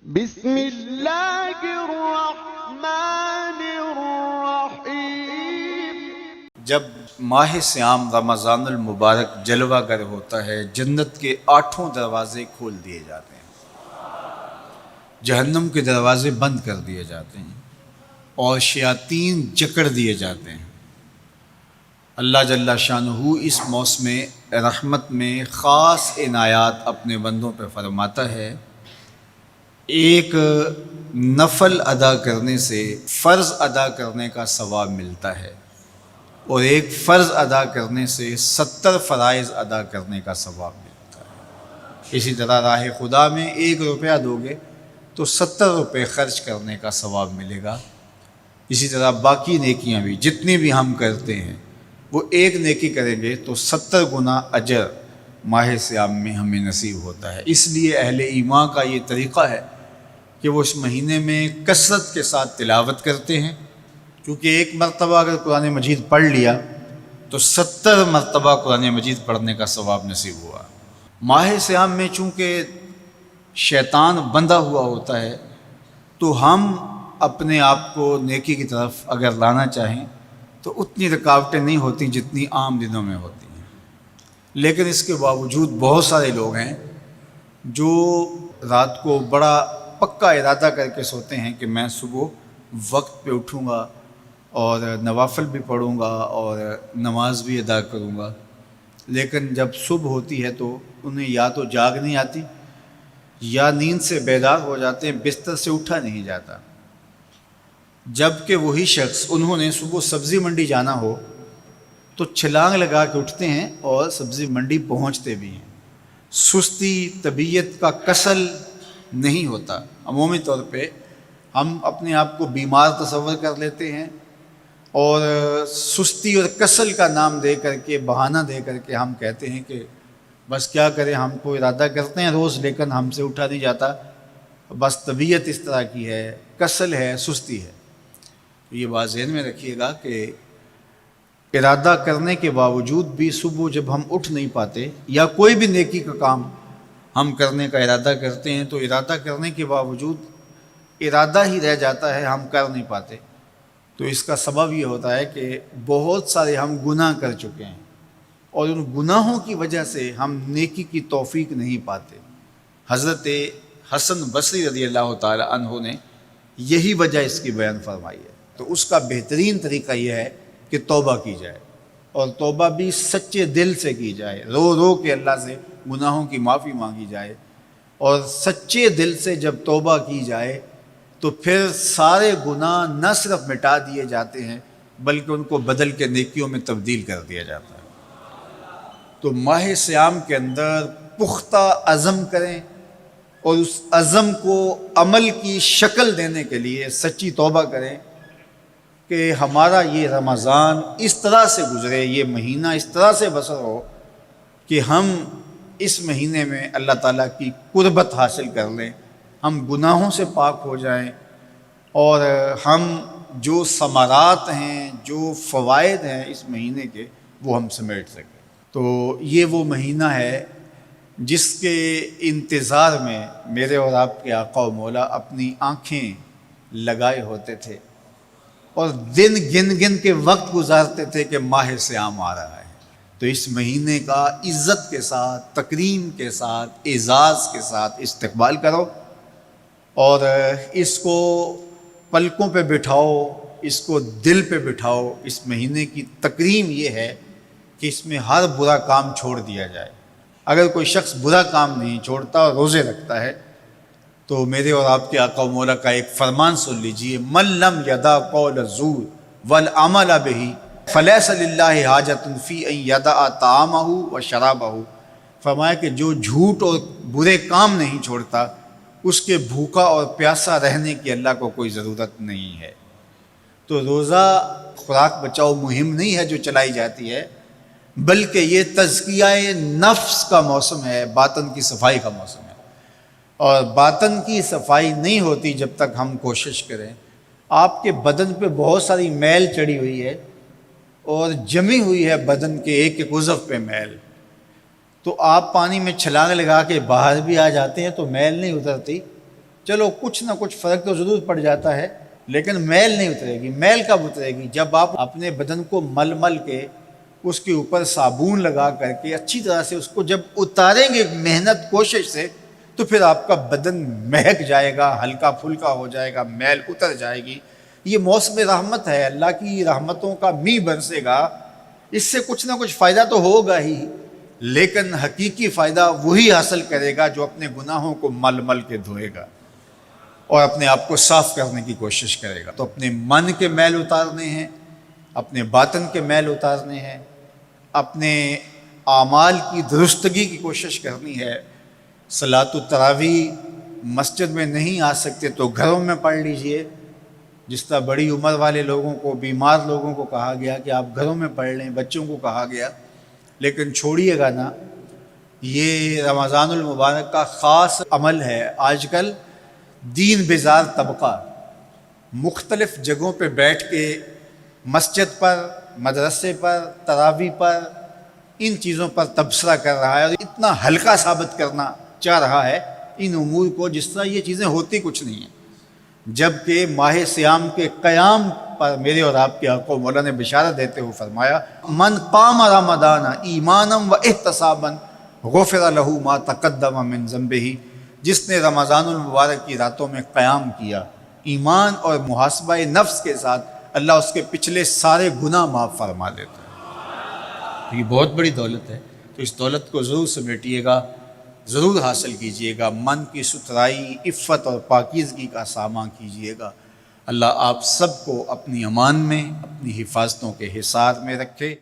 بسم اللہ الرحمن الرحیم۔ جب ماہ سیام رمضان المبارک جلوہ گر ہوتا ہے، جنت کے 8 دروازے کھول دیے جاتے ہیں، جہنم کے دروازے بند کر دیے جاتے ہیں اور شیاطین جکڑ دیے جاتے ہیں۔ اللہ جل شانہ اس موسم رحمت میں خاص عنایات اپنے بندوں پہ فرماتا ہے۔ ایک نفل ادا کرنے سے فرض ادا کرنے کا ثواب ملتا ہے اور ایک فرض ادا کرنے سے 70 فرائض ادا کرنے کا ثواب ملتا ہے۔ اسی طرح راہ خدا میں 1 روپیہ دو گے تو 70 روپے خرچ کرنے کا ثواب ملے گا۔ اسی طرح باقی نیکیاں بھی جتنی بھی ہم کرتے ہیں، وہ ایک نیکی کریں گے تو 70 گنا اجر ماہ سیام میں ہمیں نصیب ہوتا ہے۔ اس لیے اہل ایمان کا یہ طریقہ ہے کہ وہ اس مہینے میں کثرت کے ساتھ تلاوت کرتے ہیں، کیونکہ ایک مرتبہ اگر قرآن مجید پڑھ لیا تو 70 مرتبہ قرآن مجید پڑھنے کا ثواب نصیب ہوا۔ ماہ سیام میں چونکہ شیطان بندھا ہوا ہوتا ہے، تو ہم اپنے آپ کو نیکی کی طرف اگر لانا چاہیں تو اتنی رکاوٹیں نہیں ہوتی جتنی عام دنوں میں ہوتی ہیں، لیکن اس کے باوجود بہت سارے لوگ ہیں جو رات کو بڑا پکا ارادہ کر کے سوتے ہیں کہ میں صبح وقت پہ اٹھوں گا اور نوافل بھی پڑھوں گا اور نماز بھی ادا کروں گا، لیکن جب صبح ہوتی ہے تو انہیں یا تو جاگ نہیں آتی یا نیند سے بیدار ہو جاتے ہیں، بستر سے اٹھا نہیں جاتا۔ جب کہ وہی شخص انہوں نے صبح سبزی منڈی جانا ہو تو چھلانگ لگا کے اٹھتے ہیں اور سبزی منڈی پہنچتے بھی ہیں۔ سستی، طبیعت کا کسل نہیں ہوتا۔ عمومی طور پہ ہم اپنے آپ کو بیمار تصور کر لیتے ہیں اور سستی اور کسل کا نام دے کر کے، بہانہ دے کر کے ہم کہتے ہیں کہ بس کیا کریں، ہم کو ارادہ کرتے ہیں روز لیکن ہم سے اٹھا نہیں جاتا، بس طبیعت اس طرح کی ہے، کسل ہے، سستی ہے۔ یہ بات ذہن میں رکھیے گا کہ ارادہ کرنے کے باوجود بھی صبح جب ہم اٹھ نہیں پاتے یا کوئی بھی نیکی کا کام ہم کرنے کا ارادہ کرتے ہیں تو ارادہ کرنے کے باوجود ارادہ ہی رہ جاتا ہے، ہم کر نہیں پاتے، تو اس کا سبب یہ ہوتا ہے کہ بہت سارے ہم گناہ کر چکے ہیں اور ان گناہوں کی وجہ سے ہم نیکی کی توفیق نہیں پاتے۔ حضرت حسن بصری رضی اللہ تعالی عنہ نے یہی وجہ اس کی بیان فرمائی ہے۔ تو اس کا بہترین طریقہ یہ ہے کہ توبہ کی جائے، اور توبہ بھی سچے دل سے کی جائے، رو رو کے اللہ سے گناہوں کی معافی مانگی جائے، اور سچے دل سے جب توبہ کی جائے تو پھر سارے گناہ نہ صرف مٹا دیے جاتے ہیں بلکہ ان کو بدل کے نیکیوں میں تبدیل کر دیا جاتا ہے۔ تو ماہ سیام کے اندر پختہ عزم کریں اور اس عزم کو عمل کی شکل دینے کے لیے سچی توبہ کریں کہ ہمارا یہ رمضان اس طرح سے گزرے، یہ مہینہ اس طرح سے بسر ہو کہ ہم اس مہینے میں اللہ تعالیٰ کی قربت حاصل کر لیں، ہم گناہوں سے پاک ہو جائیں اور ہم جو ثمرات ہیں، جو فوائد ہیں اس مہینے کے، وہ ہم سمیٹ سکیں۔ تو یہ وہ مہینہ ہے جس کے انتظار میں میرے اور آپ کے آقا و مولا اپنی آنکھیں لگائے ہوتے تھے اور دن گن گن کے وقت گزارتے تھے کہ ماہ سیام آ رہا ہے۔ تو اس مہینے کا عزت کے ساتھ، تکریم کے ساتھ، اعزاز کے ساتھ استقبال کرو اور اس کو پلکوں پہ بٹھاؤ، اس کو دل پہ بٹھاؤ۔ اس مہینے کی تکریم یہ ہے کہ اس میں ہر برا کام چھوڑ دیا جائے۔ اگر کوئی شخص برا کام نہیں چھوڑتا اور روزے رکھتا ہے تو میرے اور آپ کے آقا و مولا کا ایک فرمان سن لیجئے، من لم یدع قول الزور والعمل بہ فلیس للہ حاجۃ فی ان یدع طعامہ و شرابہ۔ فرمایا کہ جو جھوٹ اور برے کام نہیں چھوڑتا، اس کے بھوکا اور پیاسا رہنے کی اللہ کو کوئی ضرورت نہیں ہے۔ تو روزہ خوراک بچاؤ مہم نہیں ہے جو چلائی جاتی ہے، بلکہ یہ تزکیہ نفس کا موسم ہے، باطن کی صفائی کا موسم ہے، اور باطن کی صفائی نہیں ہوتی جب تک ہم کوشش کریں۔ آپ کے بدن پہ بہت ساری میل چڑھی ہوئی ہے اور جمی ہوئی ہے بدن کے ایک ایک عضو پہ میل، تو آپ پانی میں چھلانگ لگا کے باہر بھی آ جاتے ہیں تو میل نہیں اترتی، چلو کچھ نہ کچھ فرق تو ضرور پڑ جاتا ہے، لیکن میل نہیں اترے گی۔ میل کب اترے گی؟ جب آپ اپنے بدن کو مل مل کے اس کے اوپر صابن لگا کر کے اچھی طرح سے اس کو جب اتاریں گے محنت کوشش سے، تو پھر آپ کا بدن مہک جائے گا، ہلکا پھلکا ہو جائے گا، میل اتر جائے گی۔ یہ موسم رحمت ہے، اللہ کی رحمتوں کا می برسے گا، اس سے کچھ نہ کچھ فائدہ تو ہوگا ہی، لیکن حقیقی فائدہ وہی حاصل کرے گا جو اپنے گناہوں کو مل مل کے دھوئے گا اور اپنے آپ کو صاف کرنے کی کوشش کرے گا۔ تو اپنے من کے میل اتارنے ہیں، اپنے باطن کے میل اتارنے ہیں، اپنے اعمال کی درستگی کی کوشش کرنی ہے۔ صلاۃ التراویح مسجد میں نہیں آ سکتے تو گھروں میں پڑھ لیجئے، جس طرح بڑی عمر والے لوگوں کو، بیمار لوگوں کو کہا گیا کہ آپ گھروں میں پڑھ لیں، بچوں کو کہا گیا، لیکن چھوڑیے گا نا، یہ رمضان المبارک کا خاص عمل ہے۔ آج کل دین بیزار طبقہ مختلف جگہوں پہ بیٹھ کے مسجد پر، مدرسے پر، تراویح پر، ان چیزوں پر تبصرہ کر رہا ہے اور اتنا ہلکا ثابت کرنا چاہ رہا ہے ان امور کو، جس طرح یہ چیزیں ہوتی کچھ نہیں ہیں، جبکہ ماہ صیام کے قیام پر میرے اور آپ کے آقا مولا نے بشارت دیتے ہوئے فرمایا، من قام رمضان ایمانا و احتسابا غفر لہ ما تقدم من ذنبہ، جس نے رمضان المبارک کی راتوں میں قیام کیا ایمان اور محاسبہ نفس کے ساتھ، اللہ اس کے پچھلے سارے گناہ معاف فرما دیتا ہے۔ یہ بہت بڑی دولت ہے، تو اس دولت کو ضرور سمیٹیے گا، ضرور حاصل کیجئے گا، من کی ستھرائی، عفت اور پاکیزگی کا سامان کیجئے گا۔ اللہ آپ سب کو اپنی امان میں، اپنی حفاظتوں کے حصار میں رکھے۔